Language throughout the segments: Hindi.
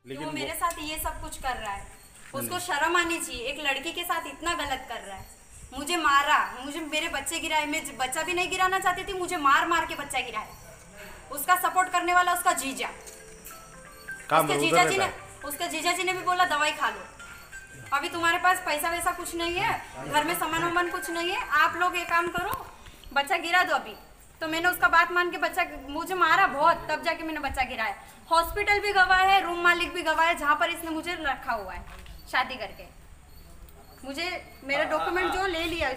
कि वो मेरे साथ ये सब कुछ कर रहा है। उसको शर्म आनी चाहिए, एक लड़की के साथ इतना गलत कर रहा है। मुझे मारा, मुझे मेरे बच्चे गिराए, मैं बच्चा भी नहीं गिराना चाहती थी, मुझे मार मार के बच्चा गिराया। उसका सपोर्ट करने वाला उसका जीजा, उसके जीजा जी ने भी बोला दवाई खा लो, अभी तुम्हारे पास पैसा वैसा कुछ नहीं है, घर में सामान वामान कुछ नहीं है, आप लोग एक काम करो बच्चा गिरा दो अभी। तो मैंने उसका बात मान के बच्चा, मुझे मारा बहुत, तब जाके मैंने बच्चा गिराया। हॉस्पिटल भी गवाह है, रूम मालिक भी गवाह है, जहाँ पर इसने मुझे रखा हुआ है शादी करके। मुझे मेरा डॉक्यूमेंट जो ले लिया,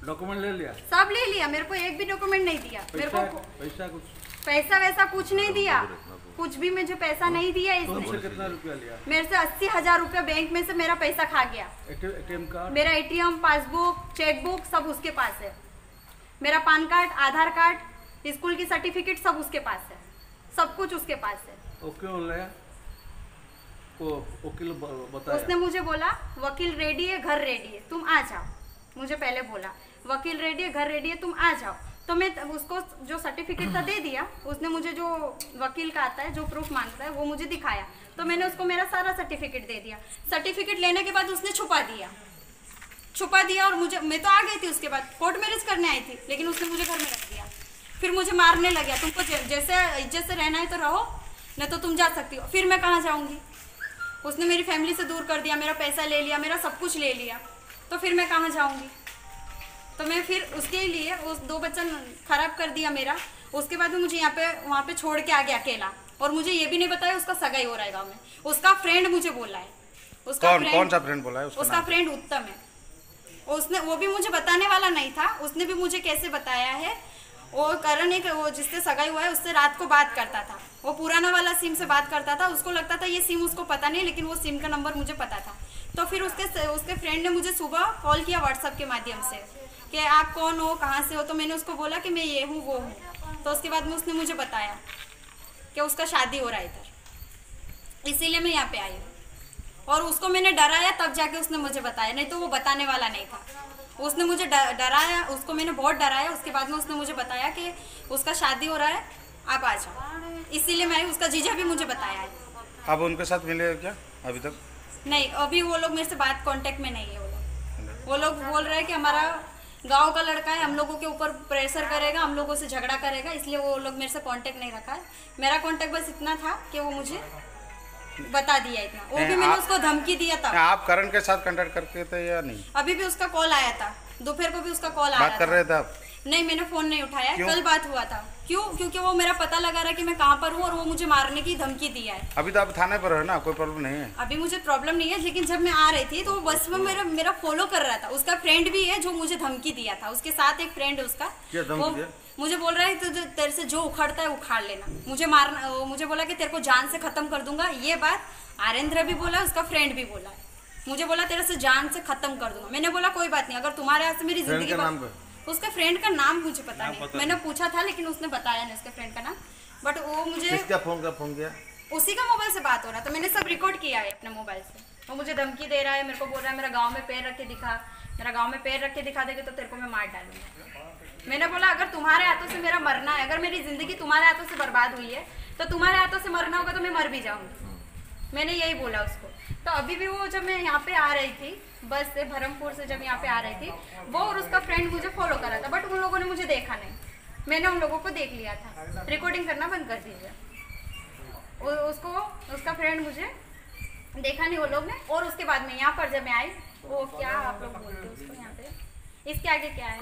डॉक्यूमेंट ले लिया, सब ले लिया, मेरे को एक भी डॉक्यूमेंट नहीं दिया। मेरे को पैसा वैसा कुछ नहीं दिया, कुछ भी मुझे पैसा नहीं दिया इसने। कितना रुपया लिया? मेरे से 80,000 रुपया बैंक में से मेरा पैसा खा गया। एटीएम कार्ड, मेरा एटीएम, पासबुक, चेकबुक सब उसके पास है। मेरा पान कार्ड, आधार कार्ड, स्कूल की सर्टिफिकेट सब उसके पास है, सब कुछ उसके पास है। वकील बताया, उसने मुझे बोला वकील रेडी है, घर रेडी है, तुम आ जाओ। मुझे पहले बोला वकील रेडी है, घर रेडी है, तुम आ जाओ। तो मैं उसको जो सर्टिफिकेट था दे दिया। उसने मुझे जो वकील का आता है, जो प्रूफ मांगता है, वो मुझे दिखाया। तो मैंने उसको मेरा सारा सर्टिफिकेट दे दिया। सर्टिफिकेट लेने के बाद उसने छुपा दिया और मुझे, मैं तो आ गई थी उसके बाद, कोर्ट मैरिज करने आई थी, लेकिन उसने मुझे घर में रख दिया। फिर मुझे मारने लगा, तुमको जैसे इज्जत से रहना है तो रहो, नहीं तो तुम जा सकती हो। फिर मैं कहाँ जाऊँगी? उसने मेरी फैमिली से दूर कर दिया, मेरा पैसा ले लिया, मेरा सब कुछ ले लिया, तो फिर मैं कहाँ जाऊँगी? तो मैं फिर उसके लिए उस 2 बच्चा खराब कर दिया मेरा। उसके बाद में मुझे वहाँ पे छोड़ के आ गया अकेला, और मुझे ये भी नहीं बताया उसका सगाई हो रहा है गाँव में। उसका फ्रेंड मुझे बोला है। उसका कौन सा फ्रेंड बोला है? उसका फ्रेंड उत्तम है। वो भी मुझे बताने वाला नहीं था, उसने भी मुझे कैसे बताया है। वो करण एक, वो जिससे सगाई हुआ है उससे रात को बात करता था, वो पुराना वाला सिम से बात करता था। उसको लगता था ये सिम उसको पता नहीं, लेकिन वो सिम का नंबर मुझे पता था। तो फिर उसके फ्रेंड ने मुझे सुबह कॉल किया व्हाट्सएप के माध्यम से कि आप कौन हो, कहाँ से हो। तो मैंने उसको बोला कि मैं ये हूँ, वो हूँ। तो उसके बाद में उसने मुझे बताया कि उसका शादी हो रहा है इधर, इसीलिए मैं यहाँ पे आई हूँ। और उसको मैंने डराया, तब जाके उसने मुझे बताया, नहीं तो वो बताने वाला नहीं था। उसने मुझे डराया, उसको मैंने बहुत डराया। उसके बाद में उसने मुझे बताया कि उसका शादी हो रहा है, आप आ जाओ, इसीलिए मैं, उसका जीजा भी मुझे बताया है। आप उनके साथ मिले क्या अभी तक? नहीं, अभी वो लोग मेरे से बात कांटेक्ट में नहीं है। वो लोग बोल रहे हैं कि हमारा गांव का लड़का है, हम लोगों के ऊपर प्रेशर करेगा, हम लोगों से झगड़ा करेगा, इसलिए वो लोग मेरे से कांटेक्ट नहीं रखा है। मेरा कांटेक्ट बस इतना था कि वो मुझे बता दिया इतना, वो भी मैंने उसको धमकी दिया था। आप करण के साथ कांटेक्ट करते थे या नहीं? अभी भी उसका कॉल आया था, दोपहर को भी उसका कॉल आया था। बात कर रहे थे आप? नहीं, मैंने फोन नहीं उठाया। कल बात हुआ था। क्यों? क्योंकि वो मेरा पता लगा रहा है कि मैं कहाँ पर हूँ, और वो मुझे मारने की धमकी दिया है। अभी तो आप थाने पर है ना, कोई प्रॉब्लम नहीं है? अभी मुझे प्रॉब्लम नहीं है, लेकिन जब मैं आ रही थी तो वो बस में मेरा फॉलो कर रहा था। उसका फ्रेंड भी है जो मुझे धमकी दिया था, उसके साथ एक फ्रेंड है उसका, वो मुझे बोल रहा है तो तेरे से जो उखड़ता है उखाड़ लेना, मुझे मारना। मुझे बोला कि तेरे को जान से खत्म कर दूंगा। ये बात आरेंद्र भी बोला, उसका फ्रेंड भी बोला, मुझे बोला तेरे से जान से खत्म कर दूंगा। मैंने बोला कोई बात नहीं, अगर तुम्हारे हाथ से मेरी जिंदगी। उसके फ्रेंड का नाम मुझे पता नहीं, मैंने पूछा था लेकिन उसने बताया नहीं उसके फ्रेंड का नाम। बट वो मुझे फोन किया, उसी का मोबाइल से बात हो रहा था, मैंने सब रिकॉर्ड किया है अपने मोबाइल से। वो मुझे धमकी दे रहा है, मेरे को बोल रहा है मेरा गाँव में पैर रख के दिखा, मेरा गाँव में पैर रख के दिखा देगी तो तेरे को मैं मार डालूंगा। मैंने बोला अगर तुम्हारे हाथों से मेरा मरना है, अगर मेरी जिंदगी तुम्हारे हाथों से बर्बाद हुई है तो तुम्हारे हाथों से मरना होगा तो मैं मर भी जाऊंगी। मैंने यही बोला उसको। तो अभी भी वो जब मैं यहाँ पे आ रही थी बस से, धर्मपुर से जब यहाँ पे आ रही थी, वो और उसका फ्रेंड मुझे फॉलो कर रहा था, बट उन लोगों ने मुझे देखा नहीं, मैंने उन लोगों को देख लिया था। रिकॉर्डिंग करना बंद कर दीजिए। उसका फ्रेंड मुझे देखा नहीं वो लोग ने। और उसके बाद में यहाँ पर जब मैं आई, वो क्या आप लोग बोलते हो उसको यहाँ पे, इसके आगे क्या है,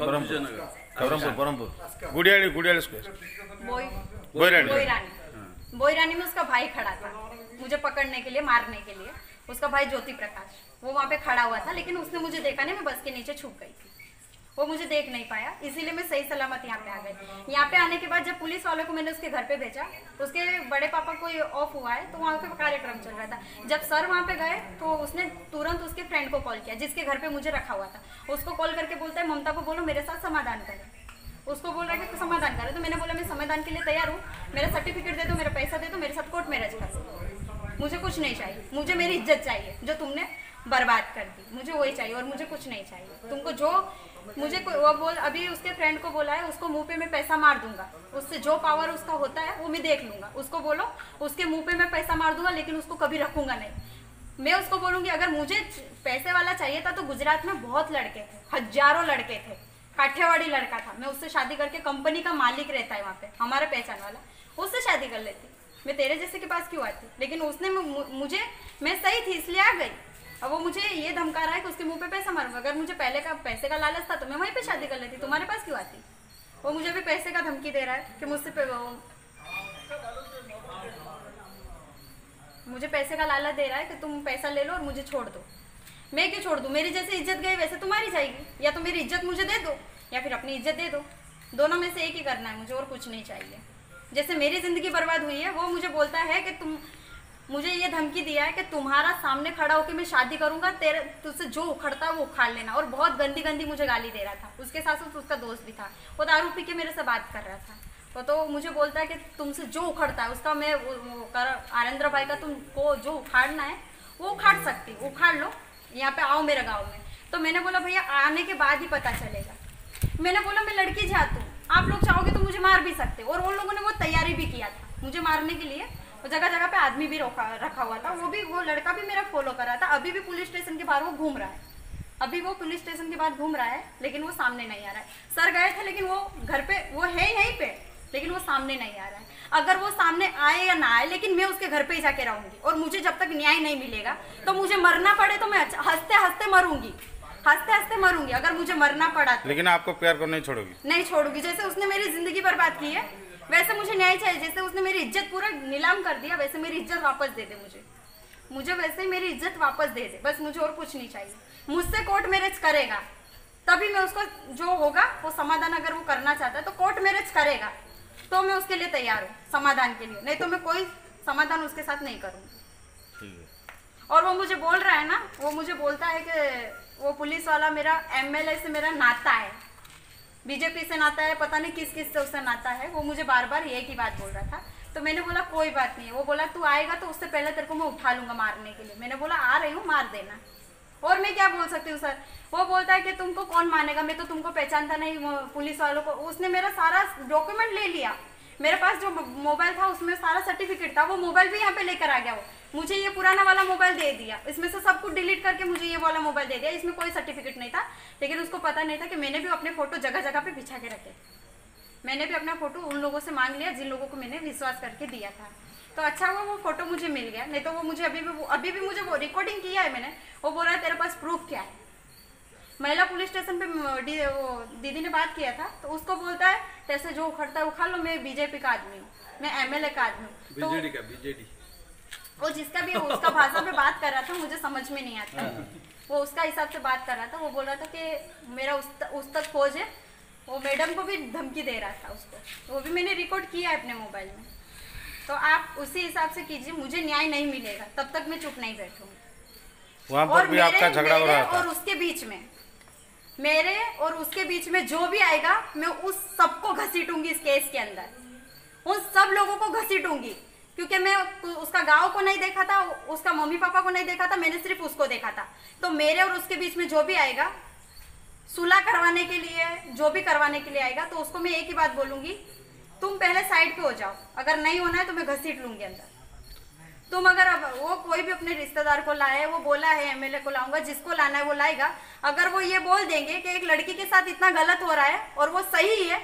बोईरानी में उसका भाई खड़ा था मुझे पकड़ने के लिए, मारने के लिए। उसका भाई ज्योति प्रकाश, वो वहाँ पे खड़ा हुआ था, लेकिन उसने मुझे देखा नहीं, मैं बस के नीचे छुप गई थी, वो मुझे देख नहीं पाया, इसीलिए मैं सही सलामत यहाँ पे आ गई। यहाँ पे आने के बाद जब पुलिस वालों को मैंने उसके घर पे भेजा, उसके बड़े पापा को ऑफ हुआ है तो वहाँ पे कार्यक्रम चल रहा था। जब सर वहाँ पे गए तो उसने तुरंत उसके फ्रेंड को कॉल किया जिसके घर पे मुझे रखा हुआ था। उसको कॉल करके बोलता है ममता को बोलो मेरे साथ समाधान करे। उसको बोल रहा है कि समाधान करे, तो मैंने बोला मैं समाधान के लिए तैयार हूँ, मेरा सर्टिफिकेट दे दो, मेरा पैसा दे दो, मेरे साथ कोर्ट मैरिज कर दो, मुझे कुछ नहीं चाहिए, मुझे मेरी इज्जत चाहिए जो तुमने बर्बाद कर दी, मुझे वही चाहिए और मुझे कुछ नहीं चाहिए। तुमको जो मुझे वो बोल अभी उसके फ्रेंड को बोला है उसको मुंह पे मैं पैसा मार दूंगा, उससे जो पावर उसका होता है वो मैं देख लूंगा। उसको बोलो उसके मुंह पे मैं पैसा मार दूंगा, लेकिन उसको कभी रखूंगा नहीं। मैं उसको बोलूंगी अगर मुझे पैसे वाला चाहिए था तो गुजरात में बहुत लड़के थे, हजारों लड़के थे, काठियावाड़ी लड़का था, मैं उससे शादी करके, कंपनी का मालिक रहता है वहाँ पे हमारा पहचान वाला, उससे शादी कर लेती। मैं तेरे जैसे के पास क्यों आती? लेकिन उसने मुझे, मैं सही थी इसलिए आ गई। अब वो मुझे ये धमका रहा है कि उसके मुंह पे पैसा मारूंगा। अगर मुझे पहले का पैसे का लालच था तो मैं वहीं पे शादी कर लेती, तुम्हारे पास क्यों आती? वो मुझे भी पैसे का धमकी दे रहा है कि मुझे पैसे का लालच दे रहा है कि तुम पैसा ले लो और मुझे छोड़ दो। मैं क्यों छोड़ दूँ? मेरी जैसे इज्जत गई वैसे तुम्हारी जाएगी। या तो मेरी इज्जत मुझे दे दो या फिर अपनी इज्जत दे दो, दोनों में से एक ही करना है मुझे, और कुछ नहीं चाहिए। जैसे मेरी जिंदगी बर्बाद हुई है, वो मुझे बोलता है कि तुम, मुझे ये धमकी दिया है कि तुम्हारा सामने खड़ा होकर मैं शादी करूंगा, तेरे तुझसे जो उखड़ता है वो उखाड़ लेना। और बहुत गंदी गंदी मुझे गाली दे रहा था। उसके साथ साथ उसका दोस्त भी था, वो दारू पी के मेरे से बात कर रहा था। वो तो मुझे बोलता है कि तुमसे जो उखड़ता है उसका मैं आनंद्र भाई का तुमको जो उखाड़ना है वो उखाड़ सकती, उखाड़ लो, यहाँ पे आओ मेरे गाँव में। तो मैंने बोला भैया आने के बाद ही पता चलेगा। मैंने बोला मैं लड़की जाती हूँ, आप लोग चाहोगे तो मुझे मार भी सकते। और उन लोगों ने वो तैयारी भी किया था मुझे मारने के लिए, और जगह जगह पे आदमी भी रखा हुआ था। वो लड़का भी मेरा फॉलो कर रहा था। अभी भी पुलिस स्टेशन के बाहर वो घूम रहा है, अभी वो पुलिस स्टेशन के बाद घूम रहा है, लेकिन वो सामने नहीं आ रहा है। सर गए थे लेकिन वो घर पे, वो है यहीं पे, लेकिन वो सामने नहीं आ रहा है। अगर वो सामने आए या ना आए, लेकिन मैं उसके घर पे ही जाके रहूंगी। और मुझे जब तक न्याय नहीं मिलेगा तो मुझे मरना पड़े तो मैं हंसते हंसते मरूंगी, हंसते हंसते मरूंगी अगर मुझे मरना पड़ा तो। लेकिन आपको प्यार को नहीं छोड़ोगी? नहीं छोड़ूंगी। जैसे उसने मेरी जिंदगी बर्बाद की है वैसे मुझे न्याय चाहिए। जैसे उसने मेरी इज्जत पूरा नीलाम कर दिया वैसे मेरी इज्जत वापस दे दे मुझे वैसे ही मेरी इज्जत वापस दे दे, बस मुझे और कुछ नहीं चाहिए। मुझसे कोर्ट मैरिज करेगा तभी मैं उसको जो होगा वो समाधान, अगर वो करना चाहता है तो कोर्ट मैरिज करेगा तो मैं उसके लिए तैयार हूँ समाधान के लिए, नहीं तो मैं कोई समाधान उसके साथ नहीं करूँगी। और वो मुझे बोल रहा है ना, वो मुझे बोलता है कि वो पुलिस वाला मेरा एमएलए से मेरा नाता है, बीजेपी से नाता है, पता नहीं किस किस से उससे नाता है। वो मुझे बार बार एक ही बात बोल रहा था। तो मैंने बोला कोई बात नहीं है। वो बोला तू आएगा तो उससे पहले तेरे को मैं उठा लूंगा मारने के लिए। मैंने बोला आ रही हूँ, मार देना। और मैं क्या बोल सकती हूँ सर? वो बोलता है कि तुमको कौन मानेगा, मैं तो तुमको पहचानता नहीं पुलिस वालों को। उसने मेरा सारा डॉक्यूमेंट ले लिया, मेरे पास जो मोबाइल था उसमें सारा सर्टिफिकेट था, वो मोबाइल भी यहाँ पे लेकर आ गया। वो मुझे ये पुराना वाला मोबाइल दे दिया, इसमें से सब कुछ डिलीट करके मुझे ये वाला मोबाइल दे दिया। इसमें कोई सर्टिफिकेट नहीं था, लेकिन उसको पता नहीं था कि मैंने भी अपने फोटो जगह जगह पे बिछा के रखे। मैंने भी अपना फोटो उन लोगों से मांग लिया जिन लोगों को मैंने विश्वास करके दिया था। तो अच्छा हुआ वो फोटो मुझे मिल गया, नहीं तो वो मुझे अभी भी मुझे वो रिकॉर्डिंग किया है मैंने। वो बोल रहा है तेरे पास प्रूफ क्या है? महिला पुलिस स्टेशन पे दीदी ने बात किया था तो उसको बोलता है जैसे जो उखड़ता है उखाड़ लो, मैं बीजेपी का आदमी हूँ, मैं एमएलए का आदमी हूँ। तो बीजेडी वो जिसका भी उसका भाषा में बात कर रहा था मुझे समझ में नहीं आता, वो उसका हिसाब से बात कर रहा था। वो बोल रहा था कि मेरा उस तक खोज है। वो मैडम को भी धमकी दे रहा था उसको, वो भी मैंने रिकॉर्ड किया है अपने मोबाइल में। तो आप उसी हिसाब से कीजिए, मुझे न्याय नहीं मिलेगा तब तक मैं चुप नहीं बैठूंगी। वहाँ पर भी आपका झगड़ा हो रहा था? और उसके बीच में, मेरे और उसके बीच में जो भी आएगा मैं उस सबको घसीटूंगी इस केस के अंदर, उन सब लोगों को घसीटूंगी। क्योंकि मैं उसका गांव को नहीं देखा था, उसका मम्मी पापा को नहीं देखा था, मैंने सिर्फ उसको देखा था। तो मेरे और उसके बीच में जो भी आएगा सुलह करवाने के लिए, जो भी करवाने के लिए आएगा, तो उसको मैं एक ही बात बोलूंगी, तुम पहले साइड पे हो जाओ, अगर नहीं होना है तो मैं घसीट लूंगी अंदर। तुम अगर अब वो कोई भी अपने रिश्तेदार को लाए, वो बोला है एमएलए को लाऊंगा, जिसको लाना है वो लाएगा। अगर वो ये बोल देंगे कि एक लड़की के साथ इतना गलत हो रहा है और वो सही है,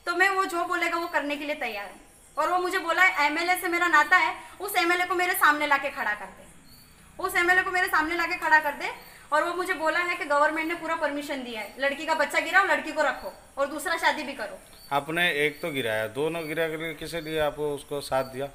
तो मैं वो जो बोलेगा वो करने के लिए तैयार हूँ। और वो मुझे बोला है एमएलए से मेरा नाता है, उस एमएलए को मेरे सामने लाके खड़ा कर दे, उस एमएलए को मेरे सामने लाके खड़ा कर दे। और वो मुझे बोला है कि गवर्नमेंट ने पूरा परमिशन दिया है, लड़की का बच्चा गिराओ, लड़की को रखो और दूसरा शादी भी करो। आपने एक तो गिराया, दोनों गिरा के किसे लिए आपको उसको साथ दिया?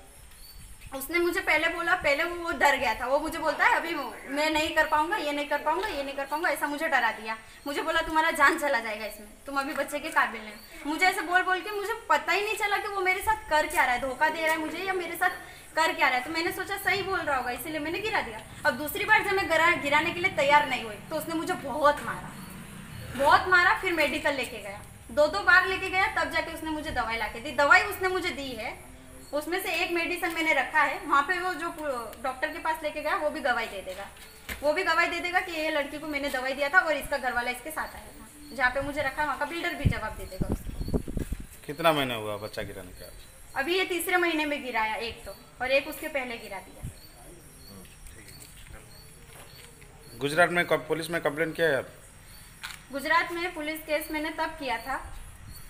उसने मुझे पहले बोला, पहले वो डर गया था। वो मुझे बोलता है अभी मैं नहीं कर पाऊंगा, ये नहीं कर पाऊंगा, ये नहीं कर पाऊंगा, ऐसा मुझे डरा दिया। मुझे बोला तुम्हारा जान चला जाएगा इसमें, तुम अभी बच्चे के काबिल नहीं। मुझे ऐसे बोल बोल के मुझे पता ही नहीं चला कि वो मेरे साथ कर क्या रहा है, धोखा दे रहा है मुझे या मेरे साथ कर क्या रहा है। तो मैंने सोचा सही बोल रहा होगा, इसीलिए मैंने गिरा दिया। अब दूसरी बार जब मैं गिराने के लिए तैयार नहीं हुई तो उसने मुझे बहुत मारा। फिर मेडिकल लेके गया, 2 बार लेके गया, तब जाके उसने मुझे दवाई लाके दी। दवाई उसने मुझे दी है, उसमें से एक मेडिसिन मैंने रखा है वहाँ पे। वो जो डॉक्टर के पास लेके गया वो भी गवाही दे देगा, कि ये लड़की को मैंने दवाई दिया था और इसका घर वाला इसके साथ आया था। जहाँ पे मुझे रखा वहाँ का बिल्डर भी जवाब दे देगा उसको। कितना महीना हुआ बच्चा गिराने का? अभी ये तीसरे महीने में गिराया एक तो, और एक उसके पहले गिरा दिया। गुजरात में पुलिस में कंप्लेंट किया है आप? गुजरात में पुलिस केस मैंने तब किया था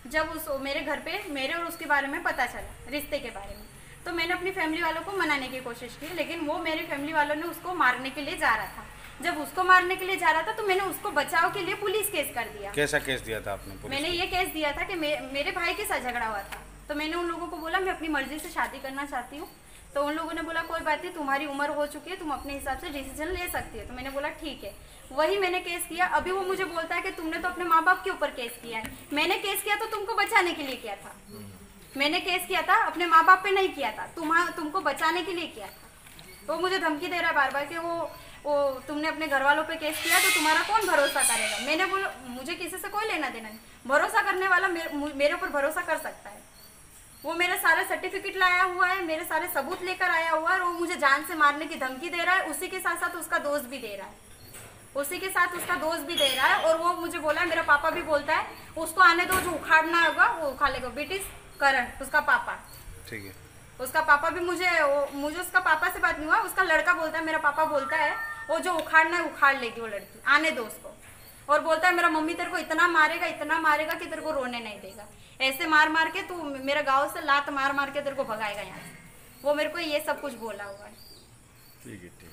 जब मेरे घर पे मेरे और उसके बारे में पता चला, रिश्ते के बारे में। तो मैंने अपनी फैमिली वालों को मनाने की कोशिश की, लेकिन वो मेरी फैमिली वालों ने उसको मारने के लिए जा रहा था। जब उसको मारने के लिए जा रहा था तो मैंने उसको बचाव के लिए पुलिस केस कर दिया। कैसा केस दिया था आपने पुलिस? मैंने ये केस दिया था कि मेरे भाई के साथ झगड़ा हुआ था, तो मैंने उन लोगों को बोला मैं अपनी मर्जी से शादी करना चाहती हूँ। तो उन लोगों ने बोला कोई बात नहीं, तुम्हारी उम्र हो चुकी है, तुम अपने हिसाब से डिसीजन ले सकती है। तो मैंने बोला ठीक है, वही मैंने केस किया। अभी वो मुझे बोलता है कि तुमने तो अपने माँ बाप के ऊपर केस किया है। मैंने केस किया तो तुमको बचाने के लिए किया था। मैंने केस किया था अपने माँ बाप पे नहीं किया था, तुमको बचाने के लिए किया था। तो मुझे धमकी दे रहा है बार बार कि वो तुमने अपने घर वालों पे केस किया तो तुम्हारा कौन भरोसा करेगा। मैंने बोला मुझे किसी से कोई लेना देना नहीं, भरोसा करने वाला मेरे ऊपर भरोसा कर सकता है। वो मेरे सारे सर्टिफिकेट लाया हुआ है, मेरे सारे सबूत लेकर आया हुआ है, और वो मुझे जान से मारने की धमकी दे रहा है। उसी के साथ साथ उसका दोस्त भी दे रहा है, और वो मुझे बोला है, मेरा पापा भी बोलता है उसको आने दो, जो उखाड़ना होगा वो उखाड़ लेगा। ब्रिटिश करण उसका पापा, ठीक है। उसका पापा भी मुझे उसका पापा से बात नहीं हुआ, उसका लड़का बोलता है, मेरा पापा बोलता है वो जो उखाड़ना है उखाड़ लेगी वो लड़की, आने दो उसको। और बोलता है मेरा मम्मी तेरे को इतना मारेगा कि तेरे को रोने नहीं देगा। ऐसे मार मार के तू मेरा गाँव से लात मार मार के तेरे को भगाएगा यहाँ से। वो मेरे को ये सब कुछ बोला हुआ है। ठीक है, ठीक।